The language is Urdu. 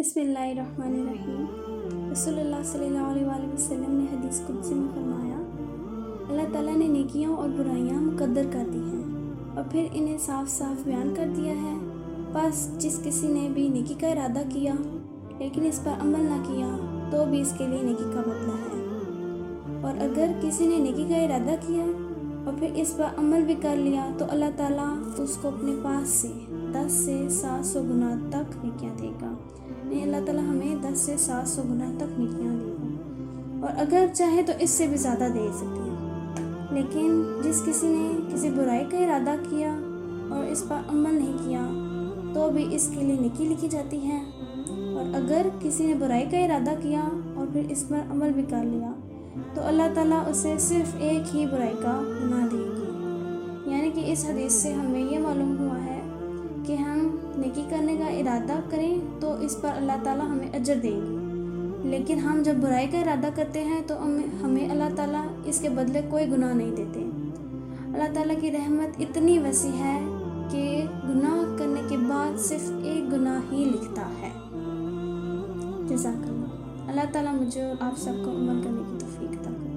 بسم اللہ الرحمن الرحیم۔ رسول اللہ صلی اللہ علیہ وآلہ وسلم نے حدیث قدسی میں فرمایا، اللہ تعالیٰ نے نیکیاں اور برائیاں مقدر کر دی ہیں اور پھر انہیں صاف صاف بیان کر دیا ہے۔ بس جس کسی نے بھی نیکی کا ارادہ کیا لیکن اس پر عمل نہ کیا تو بھی اس کے لیے نیکی کا بدلہ ہے، اور اگر کسی نے نیکی کا ارادہ کیا اور پھر اس پر عمل بھی کر لیا تو اللہ تعالیٰ اس کو اپنے پاس سے 10 سے 700 گنا تک نیکیاں دے گا۔ یعنی اللہ تعالیٰ ہمیں 10 سے 700 گنا تک نیکیاں دے گا، اور اگر چاہے تو اس سے بھی زیادہ دے سکتی ہیں۔ لیکن جس کسی نے کسی برائی کا ارادہ کیا اور اس پر عمل نہیں کیا تو بھی اس کے لیے نیکی لکھی جاتی ہے، اور اگر کسی نے برائی کا ارادہ کیا اور پھر اس پر عمل بھی کر لیا تو اللہ تعالیٰ اسے صرف ایک ہی برائی کا گناہ دے گی۔ یعنی کہ اس حدیث سے ہمیں یہ معلوم ہوا ہے کہ ہم نیکی کرنے کا ارادہ کریں تو اس پر اللہ تعالیٰ ہمیں اجر دیں گے، لیکن ہم جب برائی کا ارادہ کرتے ہیں تو ہمیں اللہ تعالیٰ اس کے بدلے کوئی گناہ نہیں دیتے۔ اللہ تعالیٰ کی رحمت اتنی وسیع ہے کہ گناہ کرنے کے بعد صرف ایک گناہ ہی لکھتا ہے۔ جزاک اللہ۔ اللہ تعالیٰ مجھے اور آپ سب کو عمل کرنے کی توفیق عطا کرے۔